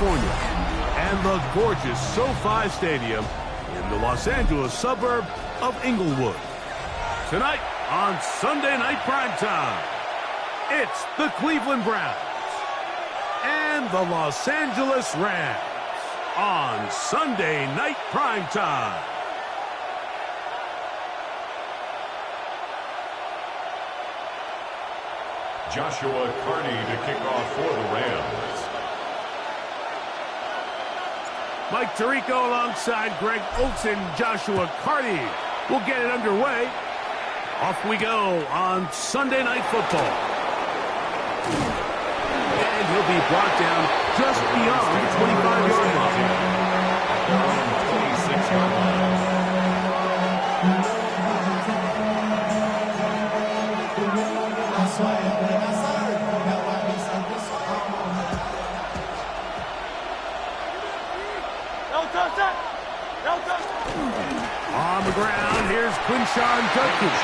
California, and the gorgeous SoFi Stadium in the Los Angeles suburb of Inglewood. Tonight on Sunday Night Primetime, it's the Cleveland Browns and the Los Angeles Rams on Sunday Night Primetime. Joshua Carney to kick off for the Rams. Mike Tirico alongside Greg Olsen. Joshua Carney will get it underway. Off we go on Sunday Night Football. And he'll be brought down just beyond the 25-yard line. 26-yard line. On the ground, here's Quinshawn Judkins.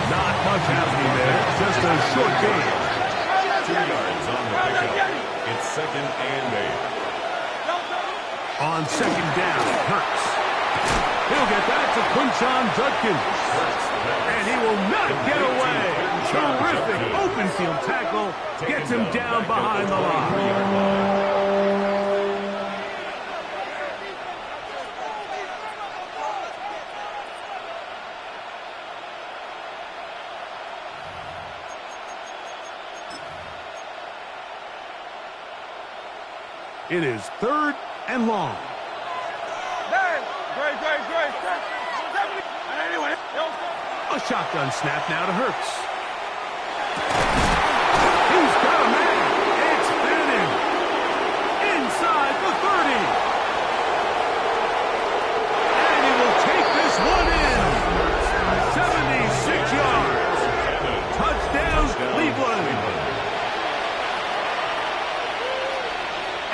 Not much happening there, just a short gain. 2 yards on the pickup. It's 2nd and 8. On 2nd down, Hurts. He'll get that to Quinshawn Judkins. And he will not get away. Terrific open field tackle. Gets him down behind the line. It is 3rd and long. A shotgun snap now to Hurts. He's got a man. It's Bannon. Inside the 30. And he will take this one in. 76 yards. Touchdown, Cleveland.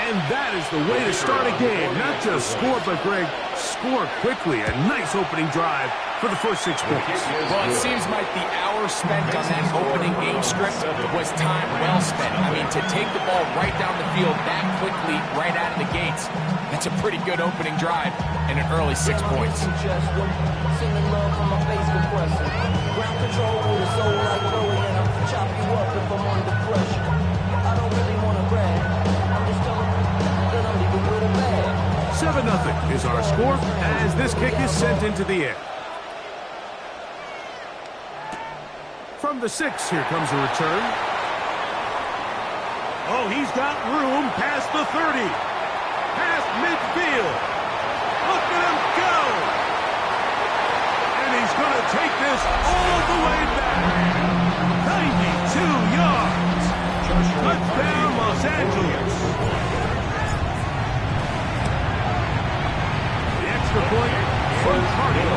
And that is the way to start a game. Not just score, but, Greg, score quickly. A nice opening drive for the first 6 points. Well, it seems like the hour spent on that opening game script was time well spent. I mean, to take the ball right down the field that quickly, right out of the gates, that's a pretty good opening drive and an early 6 points. Ground control with a soul like Chloe, and I'll chop you up if I'm under pressure. I don't really want to brag. I'm just telling you that I'm leaving with a bag. 7-0 is our score as this kick is sent into the air. From the 6, here comes a return. Oh, he's got room past the 30. Past midfield. Look at him go. And he's going to take this all the way back. 92 yards. Touchdown, Los Angeles. The extra point from Carney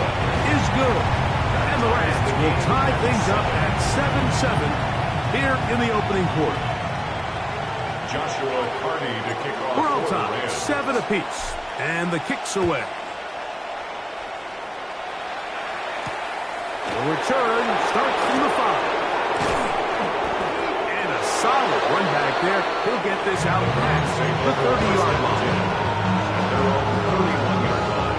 is good. And the Rams will tie things up at 7-7 here in the opening quarter. Joshua Carney to kick off. We're on for the top, Rams. 7 apiece. And the kick's away. The return starts from the 5. And a solid run back there. He'll get this out past the 30-yard line. Their own 31-yard line.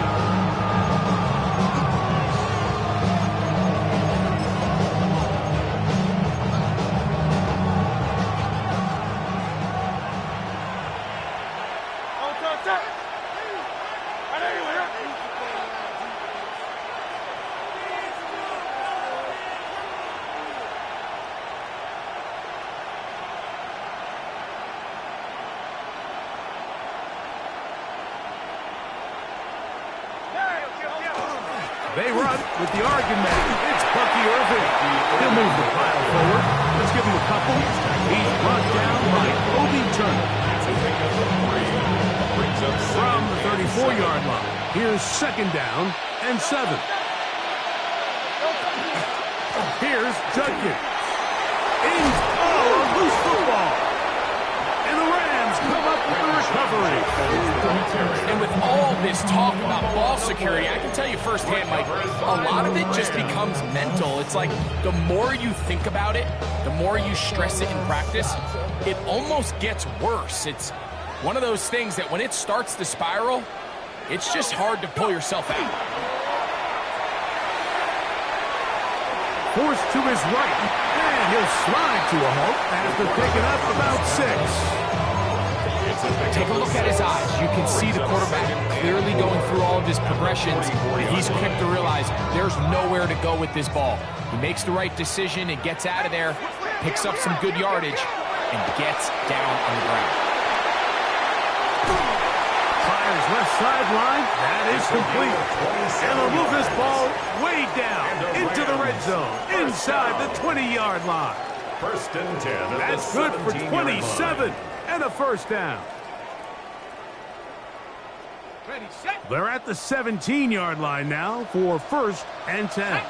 They run with the Oregon man. It's Bucky Irving. He'll move the pile forward. Let's give him a couple. He's brought down by Obi Turner. From the 34-yard line. Here's 2nd down and 7. Here's Judkins. A loose football. And the Rams come up with the recovery. And with all this talk about ball security, I can tell you firsthand, Mike, a lot of it just becomes mental. It's like the more you think about it, the more you stress it in practice, it almost gets worse. It's one of those things that when it starts to spiral, it's just hard to pull yourself out. Forced to his right, and he'll slide to a halt after picking up about 6. Take a look at his eyes. You can see the quarterback clearly going through all of his progressions, and he's quick to realize there's nowhere to go with this ball. He makes the right decision and gets out of there, picks up some good yardage, and gets down on the ground. Fires left sideline. That is complete. And they'll move this ball way down into the red zone, inside the 20-yard line. First and 10. That's good for 27 and a first down. They're at the 17-yard line now for first and 10.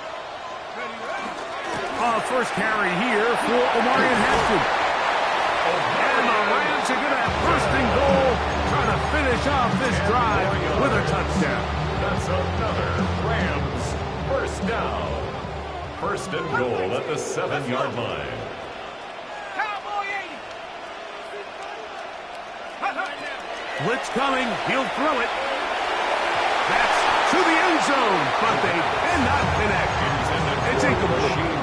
First carry here for Omarion Hampton. And the Rams are going to have first and goal, trying to finish off this drive with a touchdown. That's another Rams first down. First and goal at the 7-yard line. Blitz coming. He'll throw it. That's to the end zone, but they cannot connect. It's incomplete.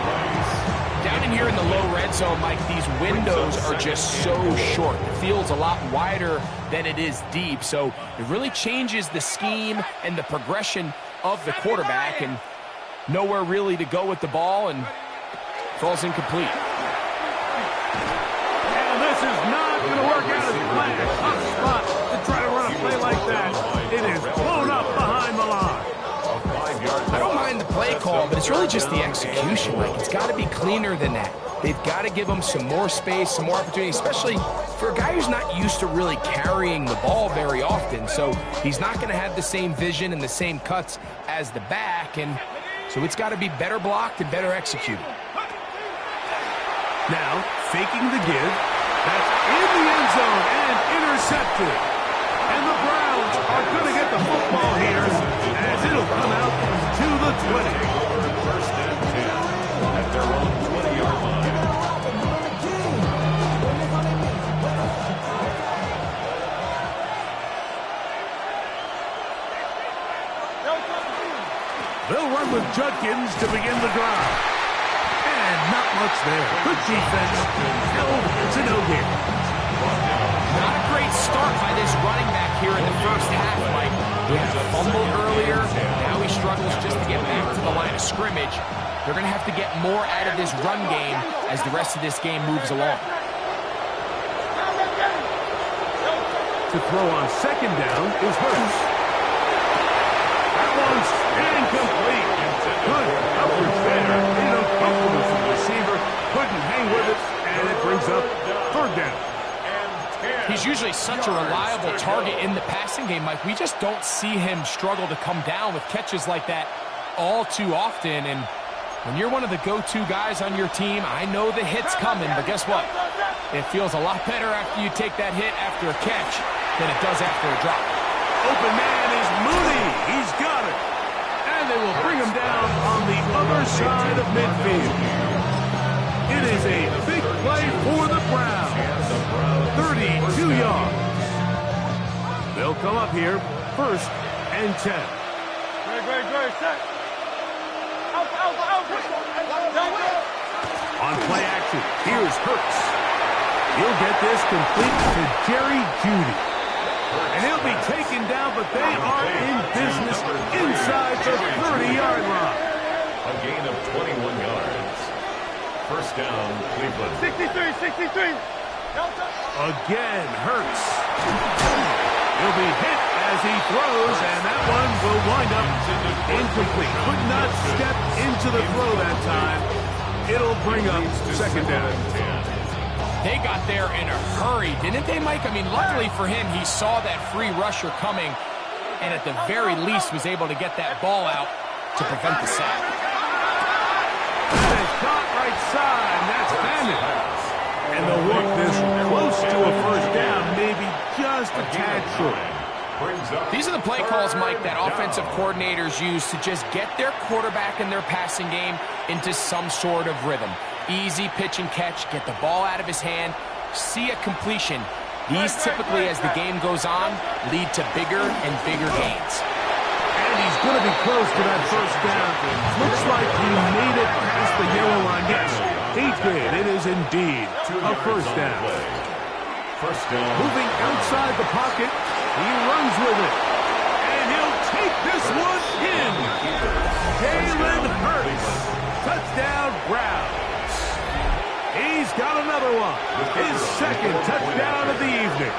Down in here in the low red zone, Mike, these windows are just so short. The field's a lot wider than it is deep, so it really changes the scheme and the progression of the quarterback, and nowhere really to go with the ball, and falls incomplete. And this is not going to work out as planned. Tough spot to try to run a play like that. It is blown up behind the line. I don't mind the play call, but it's really just the execution. Like, it's got to be cleaner than that. They've got to give him some more space, some more opportunity, especially for a guy who's not used to really carrying the ball very often. So he's not going to have the same vision and the same cuts as the back, and so it's got to be better blocked and better executed. Now, faking the give. That's in the end zone and intercepted. And the Browns are going to get the football here as it'll come out to the 20. First and 10 at their own 20-yard line. They'll run with Judkins to begin the drive. And not much there. Good defense. Held to no gain. Not a great start by this running back here in the first half, Mike. He had a fumble earlier. Now he struggles just to get back to the line of scrimmage. They're going to have to get more out of this run game as the rest of this game moves along. To throw on second down is Hurts. That one's incomplete. Good coverage there. Uncomfortable for the receiver. Couldn't hang with it, and it brings up third down. He's usually such a reliable target in the passing game, Mike. We just don't see him struggle to come down with catches like that all too often. And when you're one of the go-to guys on your team, I know the hit's coming, but guess what? It feels a lot better after you take that hit after a catch than it does after a drop. Open man is Mooney. He's got it. And they will bring him down on the other side of midfield. It is a big play for the Browns. 32 yards. They'll come up here first and 10. On play action, here's Hurts. He'll get this complete to Jerry Jeudy. And he'll be taken down, but they are in business inside the 30-yard line. A gain of 21 yards. First down, Cleveland. 63. Again, Hurts. He'll be hit as he throws, and that one will wind up incomplete. Could not step into the throw that time. It'll bring up second down. They got there in a hurry, didn't they, Mike? I mean, luckily for him, he saw that free rusher coming, and at the very least was able to get that ball out to prevent the sack. That is caught right side. That's Bandit. And they'll work this close to a first down, maybe just a tad short. These are the play calls, Mike, that offensive coordinators use to just get their quarterback and their passing game into some sort of rhythm. Easy pitch and catch, get the ball out of his hand, see a completion. These typically, as the game goes on, lead to bigger and bigger gains. And he's going to be close to that first down. Looks like he made it past the yellow line. Yes, he did. It is indeed a first down. First down. Moving outside the pocket, he runs with it. And he'll take this one in. Jalen Hurts. Touchdown, Browns. He's got another one. His second touchdown of the evening.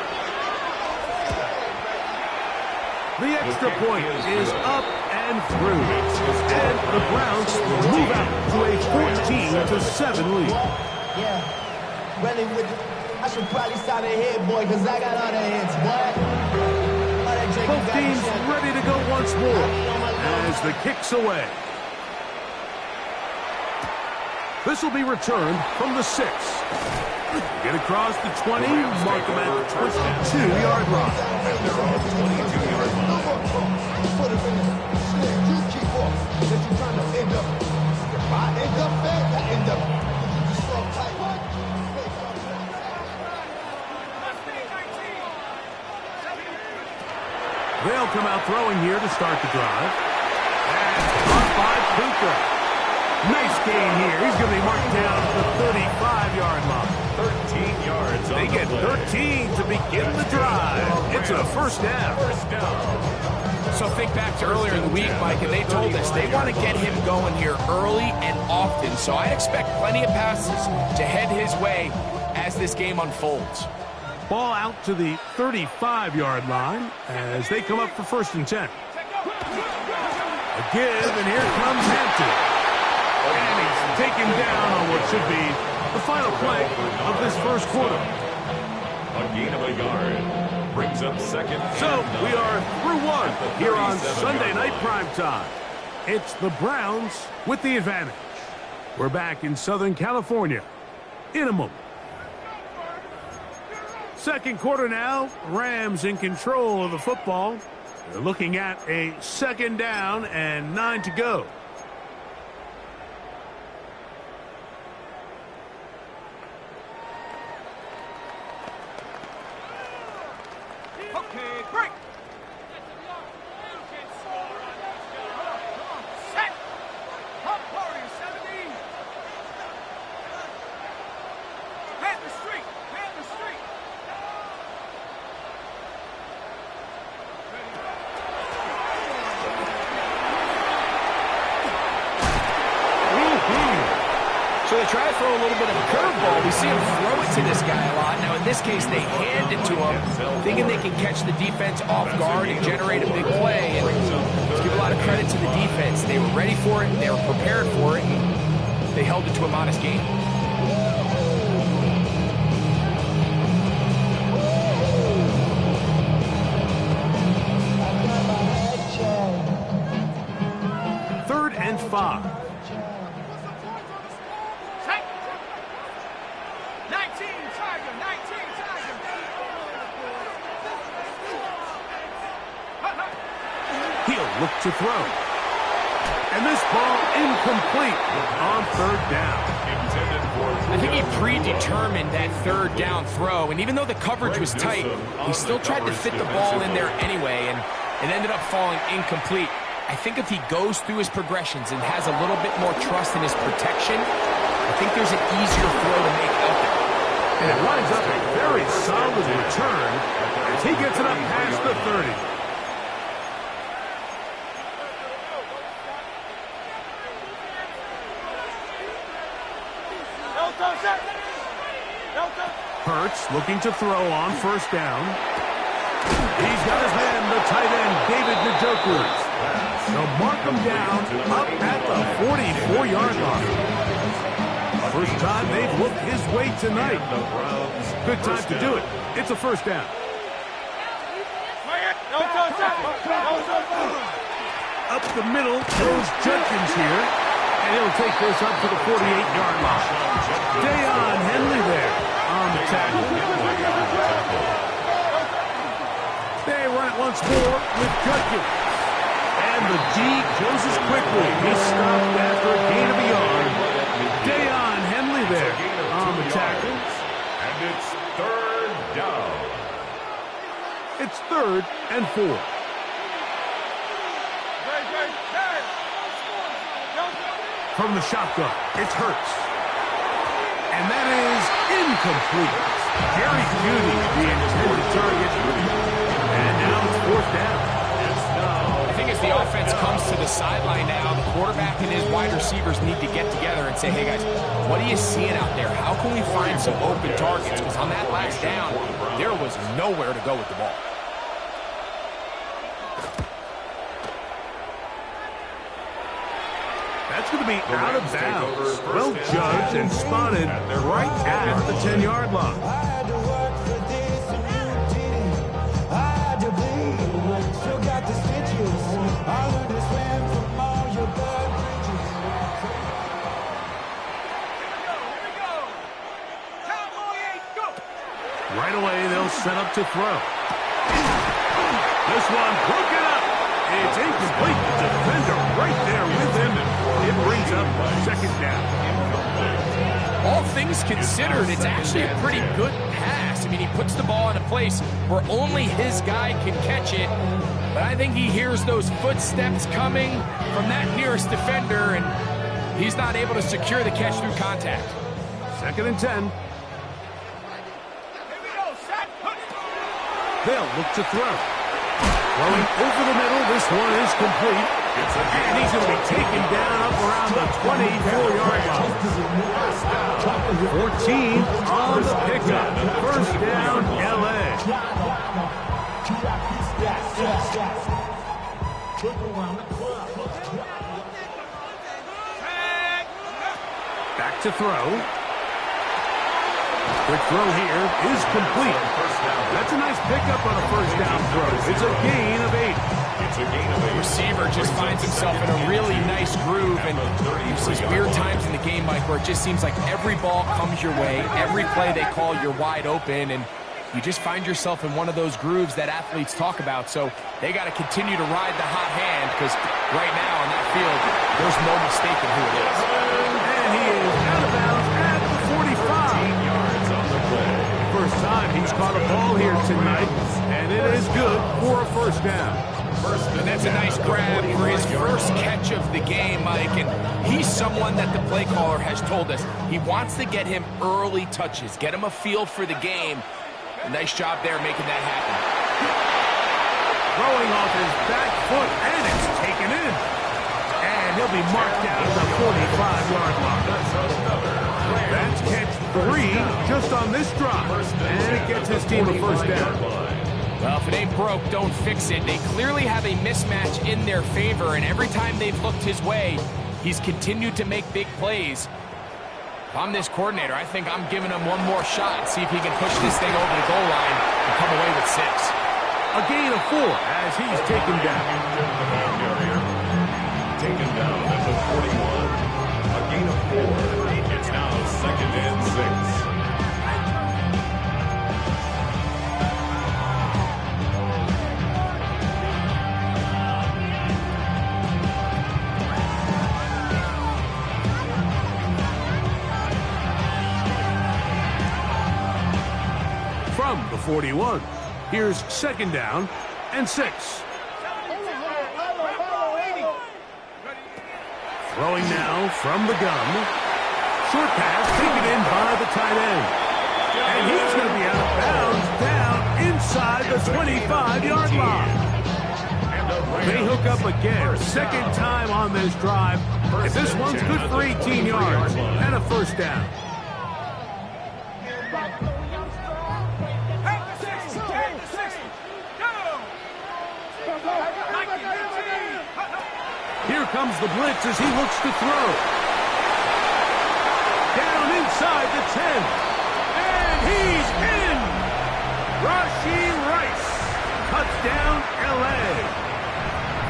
The extra point is up and through. And the Browns move out to a 14-7 lead. Yeah, really I should probably start a head, boy, because I got other heads, boy. Both teams ready to go once more as the kick's away. This will be returned from the 6. Get across the 20, mark them at the 22-yard line. At their own 22-yard line. Put it in the snare. You keep off. That you're trying to end up. If I end up there, I end up. You just slow tight. They'll come out throwing here to start the drive. And caught by Puka. Nice gain here. He's going to be marked down at the 35-yard line. 13 yards. They get 13 to begin the drive. It's a first down. First down. So think back to earlier in the week, Mike, and they told us they want to get him going here early and often. So I expect plenty of passes to head his way as this game unfolds. Ball out to the 35-yard line as they come up for 1st and 10. A give, and here comes Hampton. And he's taken down on what should be the final play of this first quarter. A gain of a yard brings up second. So we are through one here on Sunday Night Primetime. It's the Browns with the advantage. We're back in Southern California in a moment. Second quarter now, Rams in control of the football. They're looking at a 2nd down and 9 to go. Okay, break. Set. Pump party, 17. Man the street. Man the street. So they try to throw a little bit of a curveball. We see him throw it to this guy a lot. Now, in this case, they hand it to him, thinking they can catch the defense off guard and generate a big play. And let's give a lot of credit to the defense. They were ready for it, they were prepared for it, and they held it to a modest gain. Third and 5. 19, Tiger, 19, Tiger. He'll look to throw. And this ball incomplete on 3rd down. I think he predetermined that 3rd down throw, and even though the coverage was tight, he still tried to fit the ball in there anyway, and it ended up falling incomplete. I think if he goes through his progressions and has a little bit more trust in his protection, I think there's an easier throw to make out there. And it lines up a very solid return as he gets it up past the 30. Hurts looking to throw on 1st down. He's got his man, the tight end, David Njoku. They'll mark him down up at the 44-yard line. First time they've looked his way tonight. Good time to do it. It's a 1st down. Up the middle goes Judkins here. And he'll take this up to the 48-yard line. Deion Henley there on the tackle. They run it once more with Judkins. And the D closes quickly. He's stopped after a gain of a yard. Deion Henley there on the tackle. And it's third down. It's 3rd and 4. From the shotgun, it's Hurts. And that is incomplete. Jerry Jeudy, the intended target. And now it's 4th down. I think as the offense comes to the sideline now, the quarterback and his wide receivers need to get together and say, hey guys, what are you seeing out there? How can we find some open targets? Because on that last down, there was nowhere to go with the ball. That's going to be out of bounds. Well judged and spotted right at the 10-yard line. I had to work for this and you didn't. I had to bleed, still got the stitches. I learned to swim from all your blood bridges. Here we go. Cowboy 8, go. Right away, they'll set up to throw. This one broken up. It's incomplete. Defender right there with him. It brings up 2nd down. All things considered, it's actually a pretty good pass. I mean, he puts the ball in a place where only his guy can catch it. But I think he hears those footsteps coming from that nearest defender, and he's not able to secure the catch through contact. 2nd and 10. Here we go, set. They'll look to throw. Throwing over the middle, this one is complete. And he's going to be taken down up around the 24-yard line. 14 on the pickup. 1st down, L.A. Back to throw. Quick throw here is complete. That's a nice pickup on a 1st down throw. It's a gain of 8. It's a gain of 8. Receiver just finds himself in a really nice groove, and there's these weird times in the game, Mike, where it just seems like every ball comes your way, every play they call, you're wide open, and you just find yourself in one of those grooves that athletes talk about. So they got to continue to ride the hot hand, because right now on that field, there's no mistaking who it is. And he is out of bounds at the 45. Yards on the play. First time he's caught a ball here tonight, and it is good for a 1st down. And that's a nice grab for his first catch of the game, Mike. And he's someone that the play caller has told us he wants to get him early touches, get him a feel for the game. Nice job there making that happen. Throwing off his back foot, and it's taken in. And he'll be marked down at the 45-yard line. That's catch 3 just on this drive. And it gets his team a 1st down. Well, if it ain't broke, don't fix it. They clearly have a mismatch in their favor, and every time they've looked his way, he's continued to make big plays. If I'm this coordinator, I think I'm giving him one more shot, see if he can push this thing over the goal line and come away with 6. A gain of 4 as he's taken down. Taken down at the 41. A gain of 4. It's now 2nd and 6. From the 41, here's 2nd down and 6. Throwing now from the gun. Short pass taken in by the tight end. And he's going to be out of bounds down inside the 25-yard line. They hook up again, 2nd time on this drive. And this one's good for 18 yards and a 1st down. Here comes the blitz as he looks to throw. Down inside the 10. And he's in! Rashee Rice. Touchdown, L.A.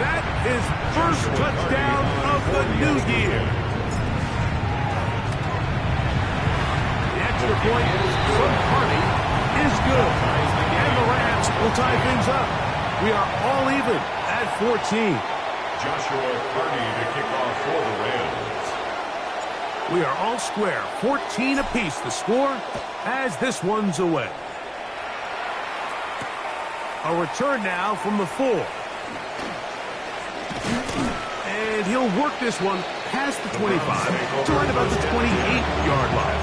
That is first touchdown of the new year. The extra point from Hardy is good. And the Rams will tie things up. We are all even at 14. Joshua Hardy to kick off for the Rams. We are all square, 14 apiece the score as this one's away. A return now from the 4. And he'll work this one past the 25 to right about the 28-yard line.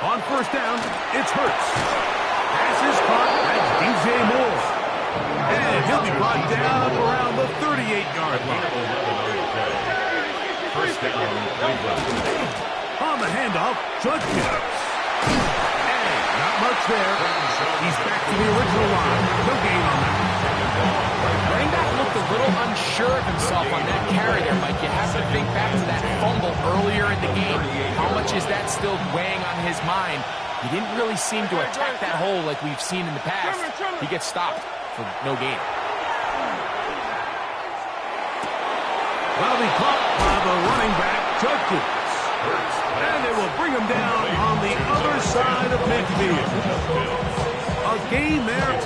On first down, it's Hurts. Pass is caught by DJ Moore. And he'll be brought down around the 38-yard line. First down, Cleveland. On the handoff, Judkins. And not much there. He's back to the original line. No gain on that. Running back looked a little unsure of himself on that carry there, Mike. You have to think back to that fumble earlier in the game. How much is that still weighing on his mind? He didn't really seem to attack that hole like we've seen in the past. He gets stopped for no gain. Well, he caught by the running back, Judkins. And they will bring him down on the other side of midfield. A gain there of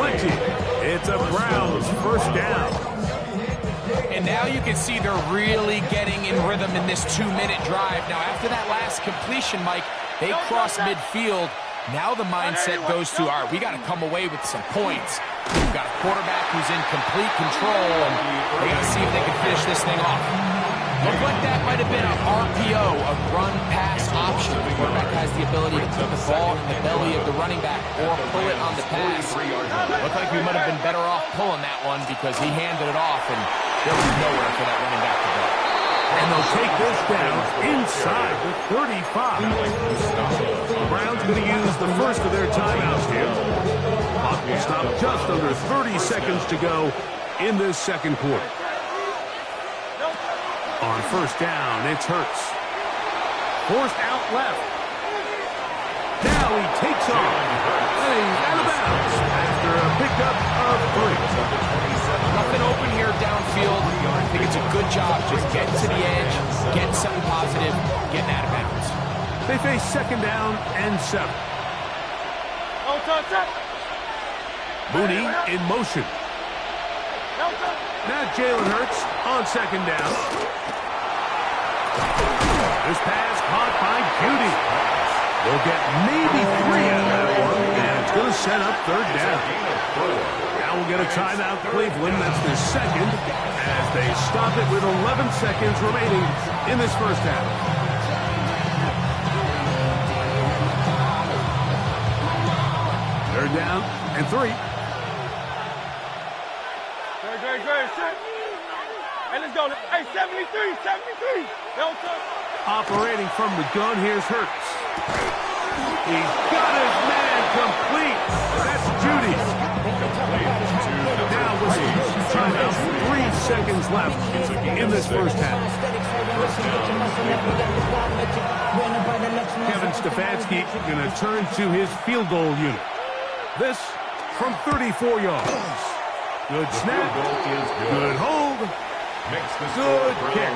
20. It's a Browns first down. And now you can see they're really getting in rhythm in this 2-minute drive. Now, after that last completion, Mike, they cross midfield. Now the mindset goes to, all right, we got to come away with some points. We've got a quarterback who's in complete control, and they got to see if they can finish this thing off. Looked like that might have been an RPO, a run-pass option. The quarterback has the ability to put the ball in the belly of the running back or pull it on the pass. Looked like we might have been better off pulling that one because he handed it off, and there was nowhere for that running back to go. And they'll take this down inside the 35. The Browns going to use the first of their timeouts here. Clock will stop just under 30 seconds to go in this second quarter. On first down, it's Hurts. Forced out left. Now he takes off. Heading out of bounds after a pickup of 3. Nothing open here downfield. I think it's a good job just getting to the edge, getting something positive, getting out of bounds. They face second down and 7. Mooney in motion. Now Jalen Hurts on second down. This pass caught by Judy. They'll get maybe 3 out of that one, and it's going to set up third down. Now we'll get a timeout, Cleveland. That's their second, as they stop it with 11 seconds remaining in this first half. Third down and 3. Hey, let's go. Hey, 73. Operating from the gun, here's Hurts. He's got his man complete. That's Judy. Now with timeout, 3 seconds left in this first half. Kevin Stefanski going to turn to his field goal unit. This from 34 yards. Good snap, good hold, good kick.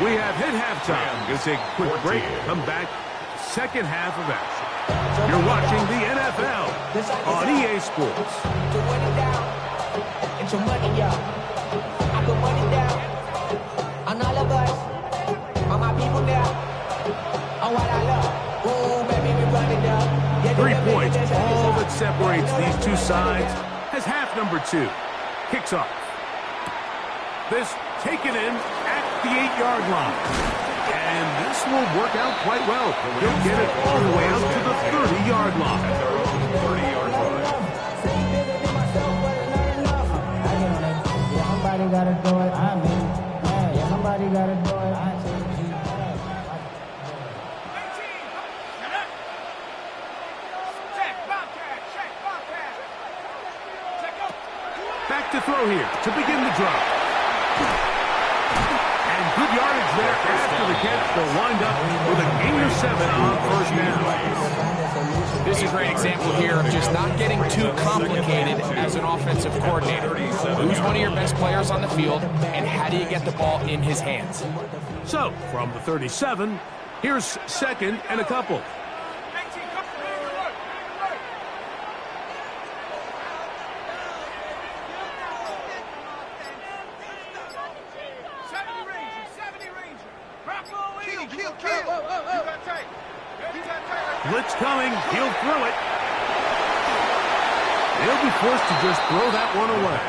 We have hit halftime. Going to take a quick break, come back, second half of action. You're watching the NFL on EA Sports. To run it down, and to money, y'all. I can run it down on all of us, on my people now, on what I love. Ooh, baby, we run it down. 3 points, all that separates these two sides, as half number 2 kicks off. This taken in at the 8-yard line. And this will work out quite well. He'll get it all the way out to the 30-yard line. Somebody gotta do it. I mean, hey, somebody gotta do it. Back to throw here to begin the drive. And good yardage there after the catch. They'll wind up with a gain of 7 on first down. This He's a great example here of just not getting too complicated as an offensive coordinator. Who's one of your best players on the field, and how do you get the ball in his hands? So, from the 37, here's second and a couple. Blitz coming. He'll throw it. He'll be forced to just throw that one away.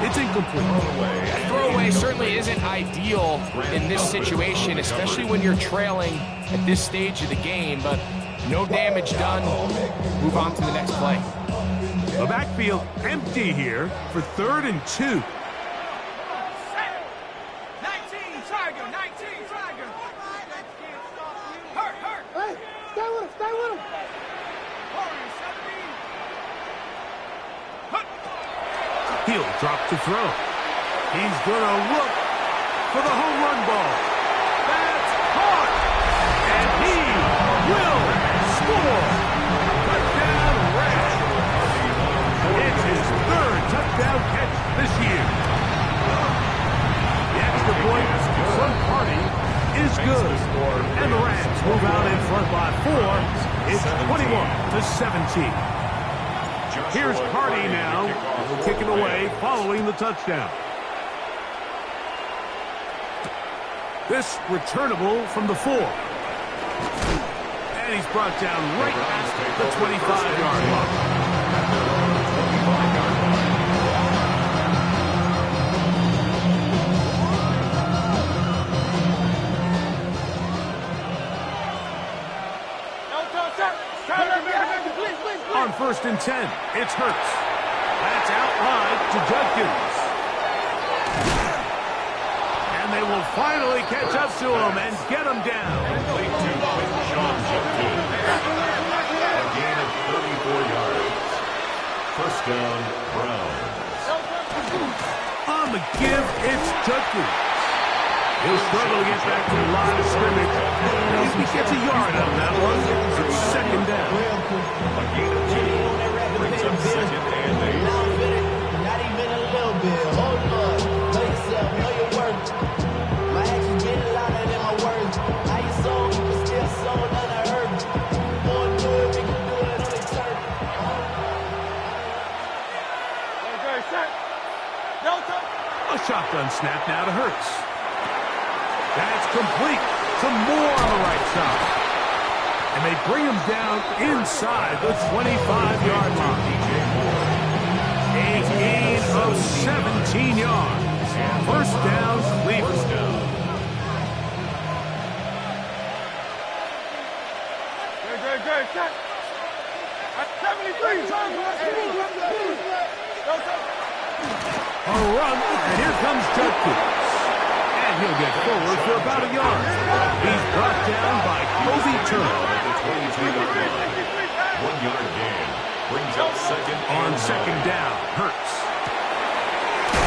It's incomplete. A throwaway certainly isn't ideal in this situation, especially when you're trailing at this stage of the game, but no damage done. Move on to the next play. The backfield empty here for 3rd and 2. 19, Tiger, 19, Tiger. Hurt. Hey, stay with him. Warrior, 17. He'll drop to throw. He's going to look for the home run ball. That's caught. And he will score. Touchdown, Rams. It's his 3rd touchdown catch this year. The extra point front party is good. And the Rams move out in front by 4. It's 21-17. Here's Hardy now, kicking away following the touchdown. This returnable from the 4. And he's brought down right at the 25-yard line. On 1st and 10, it's Hurts. That's out wide to Judkins. And they will finally catch up to him and get him down. Complete to Sean Judkins. A gain of 34 yards. First down, Browns. On the give, it's Judkins. He'll struggle to get back to the line of scrimmage. If he gets a yard out of that one, it's 2nd down. A gain of 2 brings up 2nd and 8. Not even a little bit. Hold on. Know yourself. Know your worth. My actions get louder than my words. How you sold, you can still sold under hurt. Boy, do it, we can do it on the turf. A shotgun snap now to Hurts. That's complete. Some more on the right side. And they bring him down inside the 25-yard line. A gain of 17 yards. First down, Cleveland. Good. 73. A run, and here comes Judkins. And he'll get forward for about a yard. He's brought down by Kobe Turner. At the 22-yard line. 1 yard gain. Brings up 2nd On and 2nd 9. down, Hurts.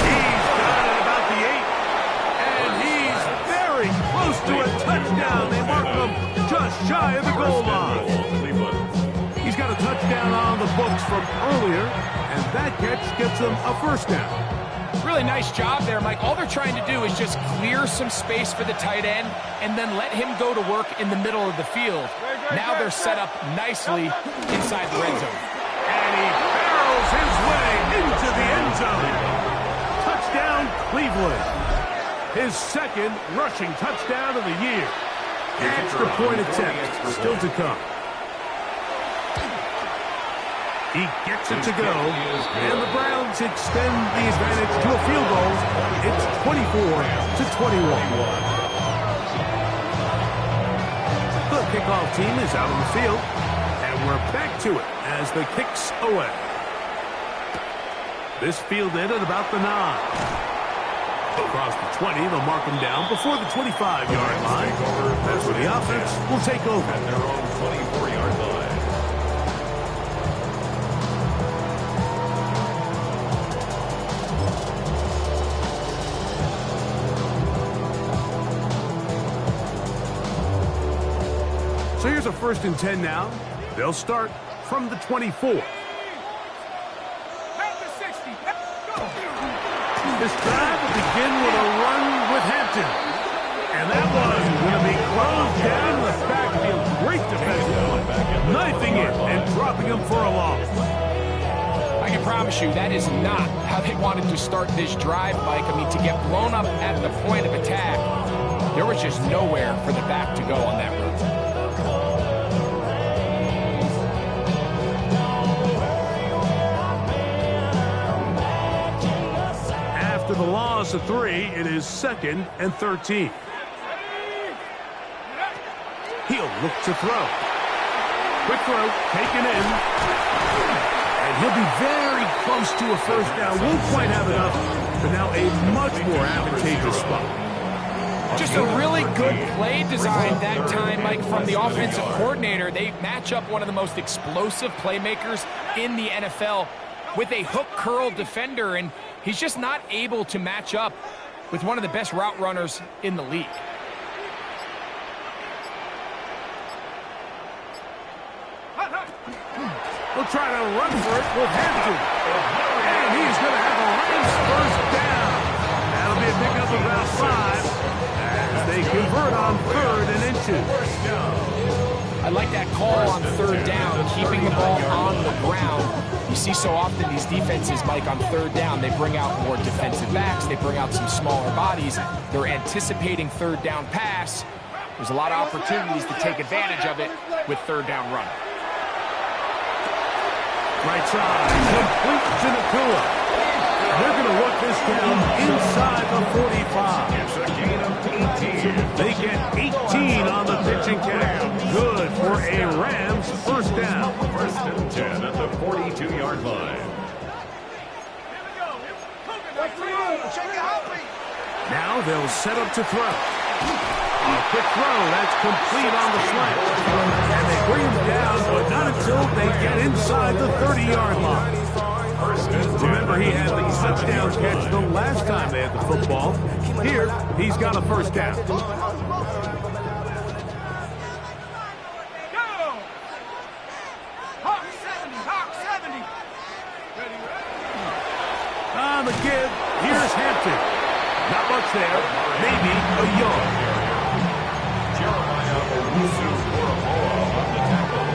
He's got it about the 8. And he's very close to a touchdown. They mark him just shy of the goal line. Cleveland. He's got a touchdown on the books from earlier, and that catch gets him a first down. Really nice job there, Mike. All they're trying to do is just clear some space for the tight end and then let him go to work in the middle of the field. Now they're set up nicely inside the red zone. And he barrels his way into the end zone. Touchdown, Cleveland. His 2nd rushing touchdown of the year. Extra point attempt still to come. He gets it to go, and the Browns extend the advantage to a field goal. It's 24-21. The kickoff team is out on the field, and we're back to it as the kick's away. This fielded at about the 9. Across the 20, they'll mark him down before the 25-yard line. That's where the offense will take over. At their own 24-yard line. So here's a 1st and 10 now. They'll start from the 24. This drive will begin with a run with Hampton. And that was going to be closed down in the backfield. Great defensive play. Knifing it and dropping him for a loss. I can promise you that is not how they wanted to start this drive, Mike. I mean, to get blown up at the point of attack, there was just nowhere for the back to go on that route. After the loss of 3, it is 2nd and 13. He'll look to throw. Quick throw, taken in. And he'll be very close to a first down. Won't quite have enough, but now a much more advantageous spot. Just a really good play design that time, Mike, from the offensive coordinator. They match up one of the most explosive playmakers in the NFL with a hook curl defender, and he's just not able to match up with one of the best route runners in the league. We'll try to run for it with Hampton. And he's going to have a Rams first down. That'll be a pickup of about 5 as they convert on 3rd and inches. I like that call on 3rd down, keeping the ball on the ground. You see so often these defenses, Mike, on 3rd down, they bring out more defensive backs, they bring out some smaller bodies. They're anticipating 3rd down pass. There's a lot of opportunities to take advantage of it with 3rd down run. Right side, complete to Nakua. They're going to work this down inside the 45. It's a gain of 18. They get 18 on the pitching count. Good for a Rams first down. 1st and 10 at the 42-yard line. Now they'll set up to throw. A quick throw, that's complete on the slant. And they bring him down, but not until they get inside the 30-yard line. Remember, he had the touchdown catch the last time they had the football. Here, he's got a first down. On the give, here's Hampton. Not much there, maybe a yard. Jeremiah Owusu-Koramoah on the tackle.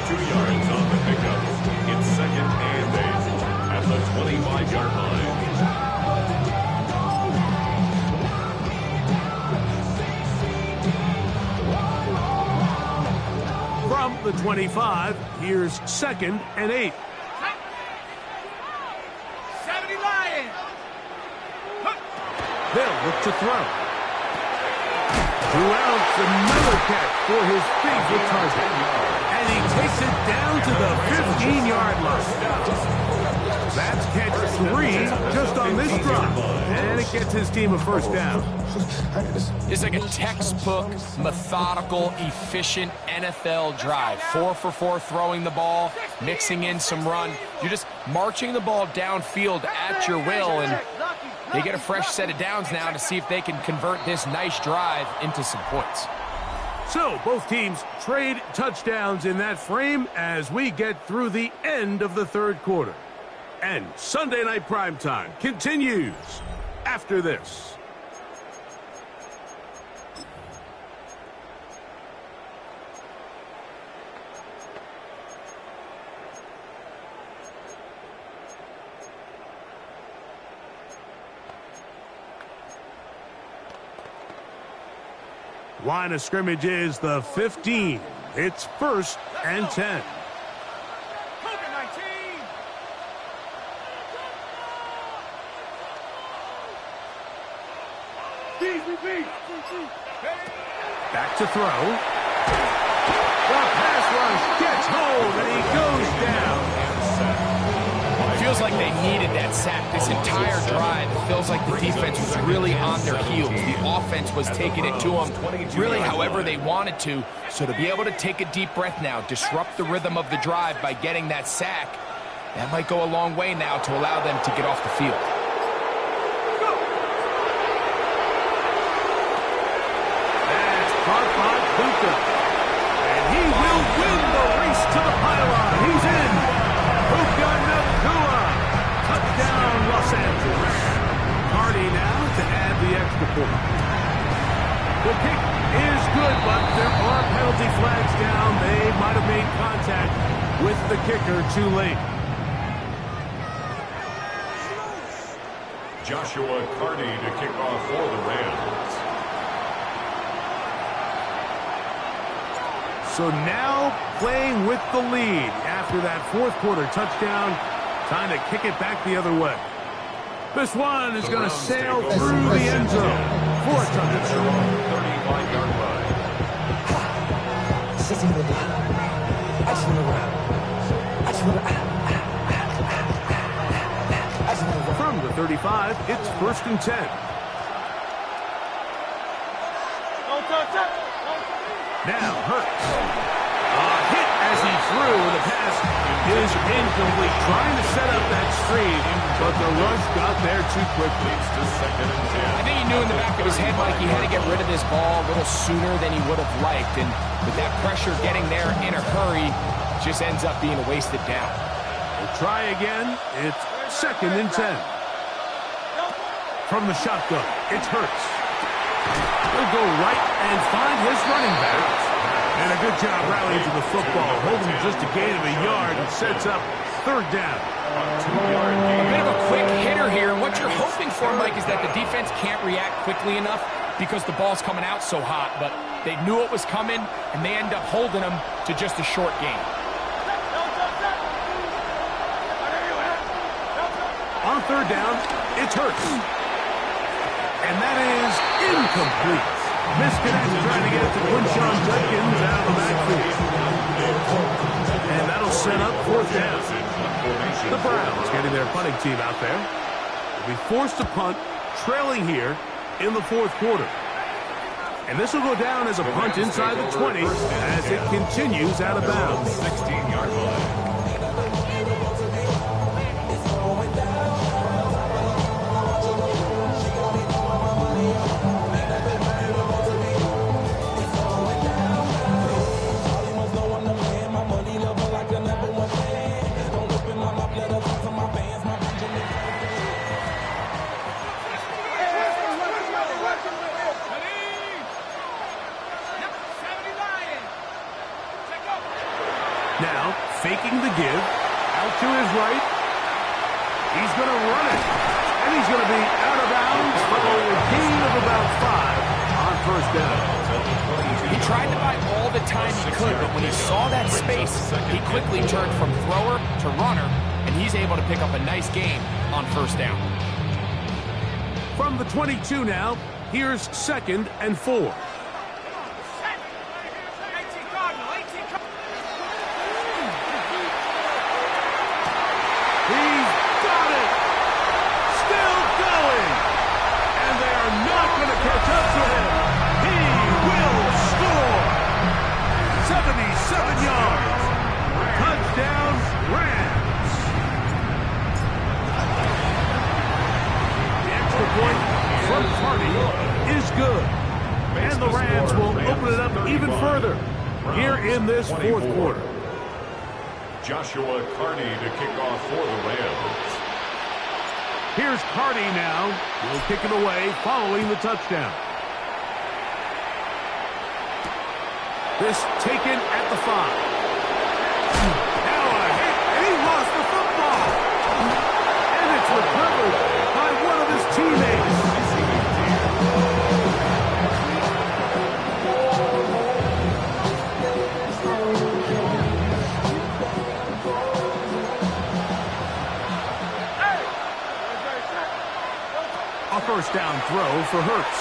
2 yards on the pickup. It's 2nd and 8 at the 25-yard line. From the 25, here's 2nd and 8. 70 Lions. They'll look to throw. 2 outs, another catch for his favorite target. And he takes it down to the 15-yard line. That's catch 3 just on this drive. And it gets his team a first down. It's like a textbook, methodical, efficient NFL drive. 4 for 4 throwing the ball, mixing in some run. You're just marching the ball downfield at your will, and they get a fresh set of downs now to see if they can convert this nice drive into some points. So both teams trade touchdowns in that frame as we get through the end of the 3rd quarter. And Sunday Night Primetime continues after this. Line of scrimmage is the 15. It's 1st and 10. Back to throw. The pass rush gets home, and he goes down. Feels like they needed that sack this entire drive. It feels like the defense was really on their heels. The offense was taking it to them really however they wanted to. So to be able to take a deep breath now, disrupt the rhythm of the drive by getting that sack, that might go a long way now to allow them to get off the field. That's caught by Puka. And he will win the with the kicker too late. Joshua Carney to kick off for the Rams. So now playing with the lead after that fourth quarter touchdown. Time to kick it back the other way. This one is going to sail through the end zone for a touchdown. 35-yard line. From the 35, it's 1st and 10. Now Hurts. Hit as he threw. The pass is incomplete. Trying to set up that screen, but the rush got there too quickly. It's to 2nd and 10. I think he knew in the back of his head, Mike, he had to get rid of this ball a little sooner than he would have liked. And with that pressure getting there in a hurry, just ends up being a wasted down. We'll try again. It's 2nd and 10. From the shotgun, it's Hurts. He'll go right and find his running back. And a good job rallying to the football, holding just a gain of a yard and sets up 3rd down. A bit of a quick hitter here. What you're hoping for, Mike, is that the defense can't react quickly enough because the ball's coming out so hot. But they knew it was coming, and they end up holding them to just a short gain. On 3rd down, it's Hurts. And that is incomplete. Misconnect trying to get it to Quinshon Judkins out of the backfield. And that'll set up 4th down. The Browns getting their punting team out there. They'll be forced to punt, trailing here in the 4th quarter. And this will go down as a punt inside the 20 as it continues out of bounds. 16-yard line. Now, faking the give, out to his right. He's going to run it, and he's going to be out of bounds following a gain of about 5 on 1st down. He tried to buy all the time he could, but when he saw that space, he quickly turned from thrower to runner, and he's able to pick up a nice gain on 1st down. From the 22 now, here's 2nd and 4. He's got it! Still going! And they are not going to catch up to him. He will score! 77 yards. Touchdown, Rams. The extra point from Carney is good. And the Rams will open it up even further here in this 4th quarter. Joshua Carney to kick off for the Rams. Here's Carney now. He'll kick it away following the touchdown. This taken at the 5. Now a hit, and he lost the football. And it's recovered by one of his teammates. A 1st down throw for Hurts.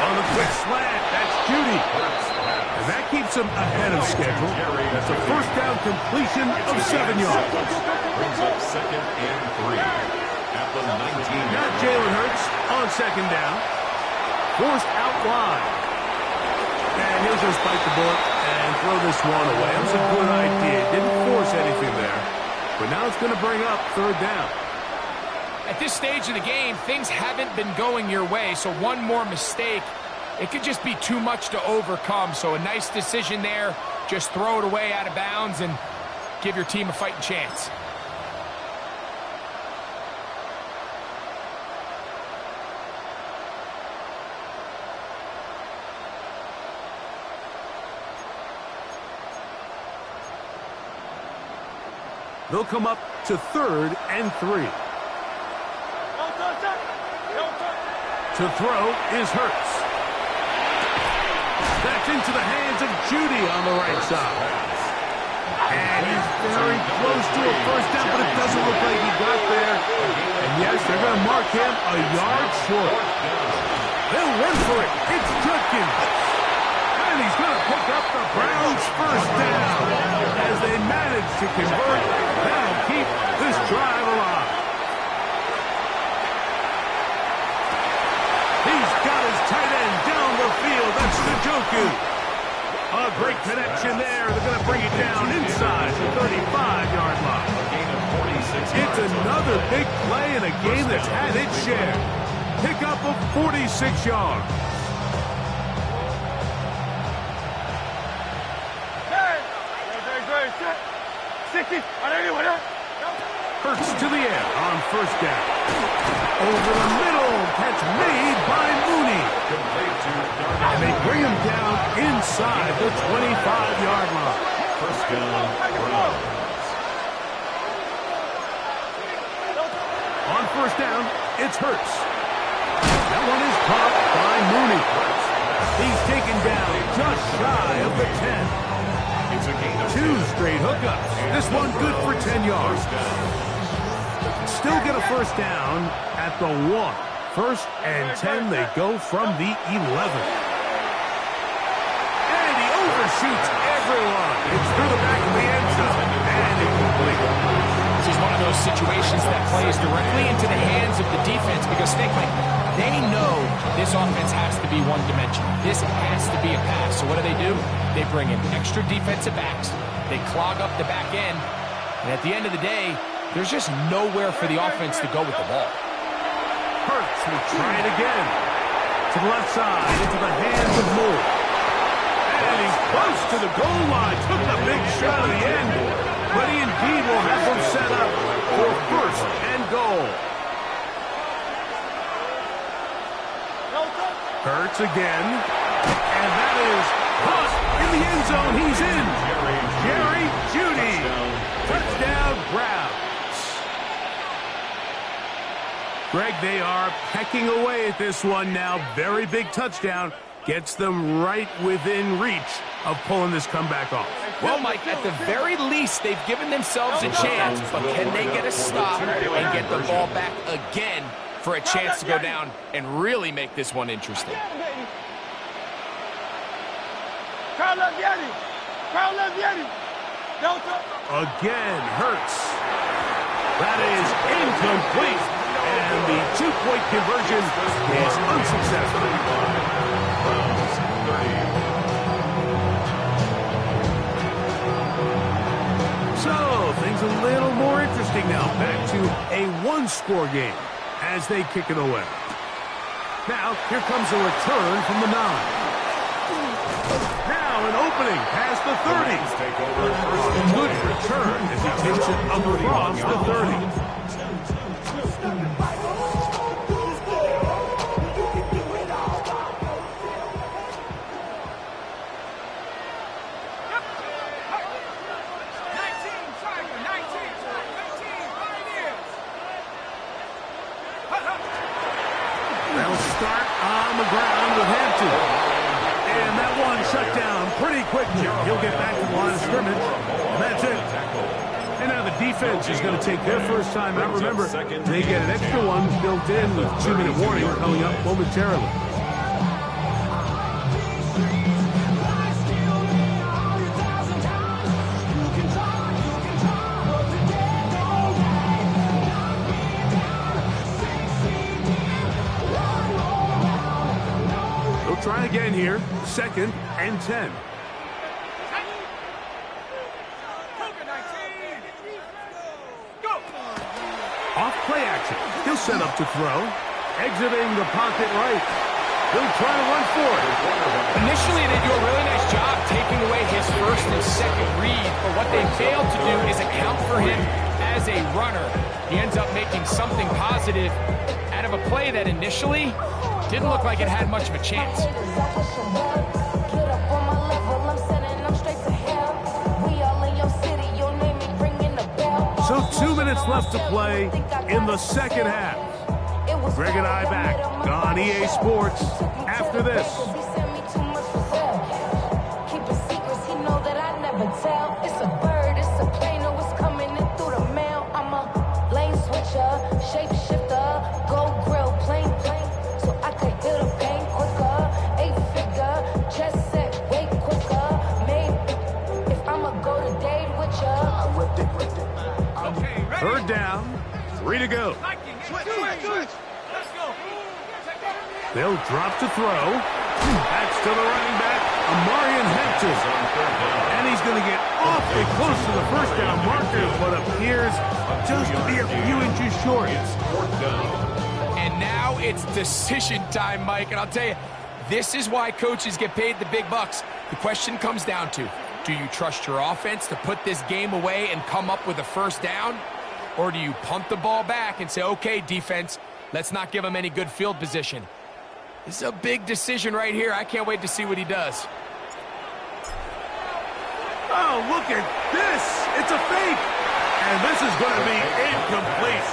On the quick slant, that's Judy. And that keeps him ahead of schedule. That's a 1st down completion of 7 yards. Brings up 2nd and 3 at the 19. Not Jalen Hurts on 2nd down. Forced out wide. And he'll just bite the bullet and throw this one away. That was a good idea. Didn't force anything there. But now it's going to bring up 3rd down. At this stage of the game, things haven't been going your way, so one more mistake, it could just be too much to overcome. So a nice decision there. Just throw it away out of bounds and give your team a fighting chance. They'll come up to 3rd and 3. To throw is Hurts. That's into the hands of Judy on the right side. And he's very close to a first down, but it doesn't look like he got there. And yes, they're going to mark him a yard short. They'll run for it. It's Judkins. And he's going to pick up the Browns' first down. As they manage to convert, that'll keep this drive alive. He's got his tight end down the field. That's Njoku. A great connection there. They're going to bring it down inside the 35-yard line. It's another big play in a game that's had its share. Pick up of 46 yards. Hurts to the air on first down. Over the middle. Catch made by Mooney. And they bring him down inside the 25-yard line. First down, Browns. On first down, it's Hurts. That one is caught by Mooney. He's taken down just shy of the 10. It's a gain of 2 straight hookups. This one good for 10 yards. Still get a first down at the 1. 1st and 10, they go from the 11. And he overshoots everyone. It's through the back of the end zone. And incomplete. This is one of those situations that plays directly into the hands of the defense because they know this offense has to be one-dimensional. This has to be a pass. So what do? They bring in extra defensive backs. They clog up the back end. And at the end of the day, there's just nowhere for the offense to go with the ball. Hurts will try it again. To the left side, into the hands of Moore. And he's close to the goal line. Took a big shot at the end. But he indeed will have them set up for 1st and goal. Hurts again. And that is caught in the end zone. He's in. Jerry Jeudy. Touchdown, Browns. Greg, they are pecking away at this one now. Very big touchdown. Gets them right within reach of pulling this comeback off. Well, Mike, at the very least, they've given themselves a chance, but can they get a stop and get the ball back again for a chance to go down and really make this one interesting? Again, Hurts. That is incomplete. And the 2-point conversion is unsuccessful. So, things a little more interesting now. Back to a 1-score game as they kick it away. Now, here comes a return from the 9. Now, an opening past the 30. Good return as he takes it across the 30. They'll start on the ground with Hampton. And that one shut down pretty quickly. He'll get back to the line of scrimmage. And that's it. And now the defense is going to take their first time out. Remember, they get an extra one built in with 2-minute warning coming up momentarily. Try again here. 2nd and 10. Off play action. He'll set up to throw. Exiting the pocket right. He'll try to run for it. Initially, they do a really nice job taking away his 1st and 2nd read, but what they failed to do is account for him as a runner. He ends up making something positive out of a play that initially didn't look like it had much of a chance. So 2 minutes left to play in the second half. Greg and I back on EA Sports after this. It's a bird, it's a plane, oh, it's coming in through the mail. I'm a lane switcher, shapeshifter, go grill, plane, so I could hear the pain quicker. 8-figure, chest set way quicker. Maybe if I'ma go to date with ya, I whipped it. Okay, ready? Third down, 3 to go. Switch. Let's go. They'll drop to throw. That's to the running back, Amarian Hentges. And he's going to get awfully close to the first down marker, but appears just to be a few inches short. And now it's decision time, Mike. And I'll tell you, this is why coaches get paid the big bucks. The question comes down to, do you trust your offense to put this game away and come up with a first down? Or do you punt the ball back and say, okay, defense, let's not give them any good field position? This is a big decision right here. I can't wait to see what he does. Oh, look at this. It's a fake. And this is going to be incomplete.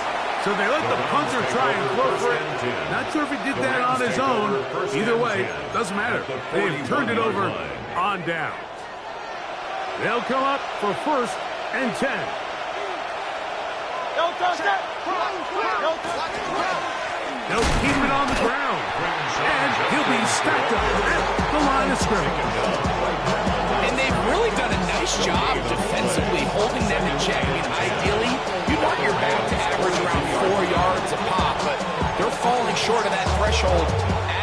So they let the punter try and go for it. Not sure if he did that on his own. Either way, doesn't matter. They've turned it over on down. They'll come up for 1st and 10. Don't touch that. They'll keep it on the ground. And he'll be stacked up at the line of scrimmage. And they've really done a nice job defensively holding them in check. I mean, ideally, you want your back to average around 4 yards a pop, but they're falling short of that threshold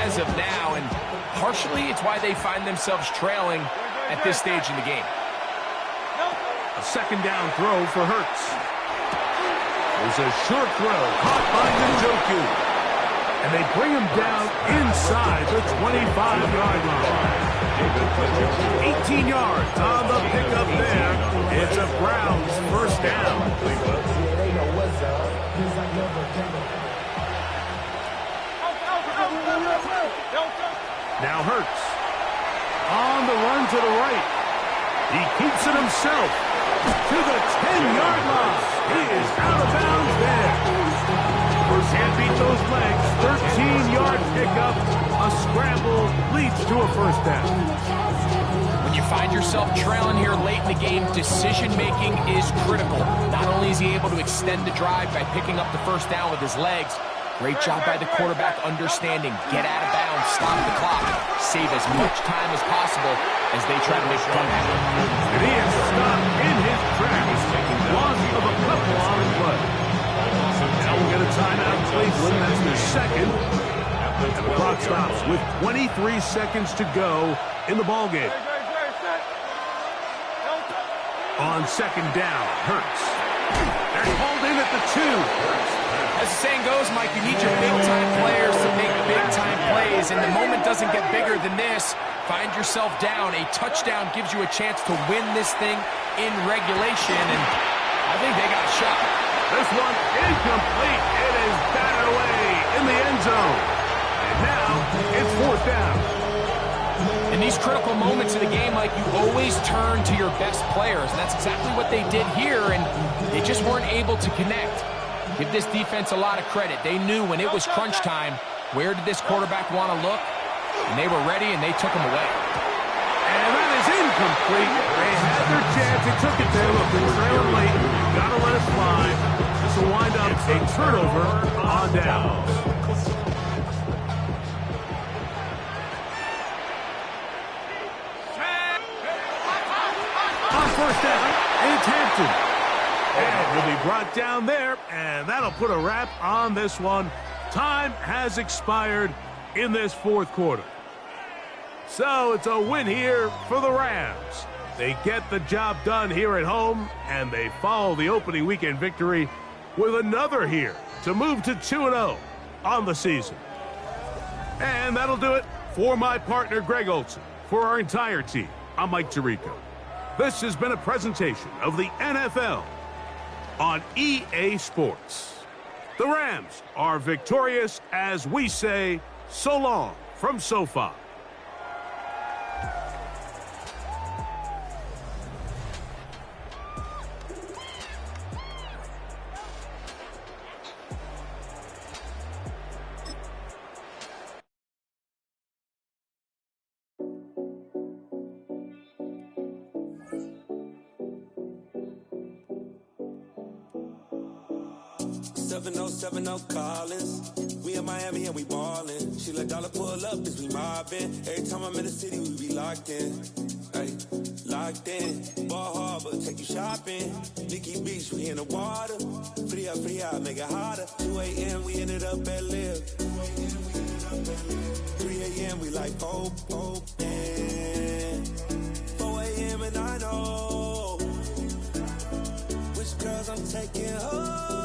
as of now, and partially it's why they find themselves trailing at this stage in the game. A second down throw for Hurts. There's a short throw caught by Njoku. And they bring him down inside the 25-yard line. 18 yards on the pickup there. It's a Browns first down. Now Hurts on the run to the right. He keeps it himself to the 10-yard line. He is out of bounds there. Can't beat those legs. 13-yard pickup. A scramble leads to a first down. When you find yourself trailing here late in the game, decision-making is critical. Not only is he able to extend the drive by picking up the first down with his legs, great job by the quarterback understanding, get out of bounds, stop the clock, save as much time as possible as they try to make a comeback. And he is stopped in his tracks. Loss of a couple on the play. Now we'll get a timeout, Cleveland. That's their second. And the clock stops with 23 seconds to go in the ballgame. On second down, Hurts. They're called in at the 2. As the saying goes, Mike, you need your big-time players to make big-time plays, and the moment doesn't get bigger than this. Find yourself down. A touchdown gives you a chance to win this thing in regulation, and I think they got a shot. This one incomplete. It is batted away in the end zone. And now it's 4th down. In these critical moments of the game, Mike, you always turn to your best players, and that's exactly what they did here, and they just weren't able to connect. Give this defense a lot of credit. They knew when it was crunch time, where did this quarterback want to look? And they were ready, and they took him away. And that is incomplete. They had their chance. They took it there. Look, they were trailing late. Got to let it fly. This will wind up a turnover on downs. On first down, it's Hampton. And will be brought down there, and that'll put a wrap on this one. Time has expired in this 4th quarter. So it's a win here for the Rams. They get the job done here at home, and they follow the opening weekend victory with another here to move to 2-0 on the season. And that'll do it for my partner, Greg Olson. For our entire team, I'm Mike Tirico. This has been a presentation of the NFL on EA Sports. The Rams are victorious as we say so long from SoFi. 707 Collins. We in Miami and we ballin'. She let dollar pull up as we mobbin'. Every time I'm in the city, we be locked in. Ay, locked in. Ball Harbor, take you shopping. Nikki Beach, we in the water. Fria, make it hotter. 2 a.m., we ended up at Live. 3 a.m., we like Pope. And 4 a.m. and I know which girls I'm taking home.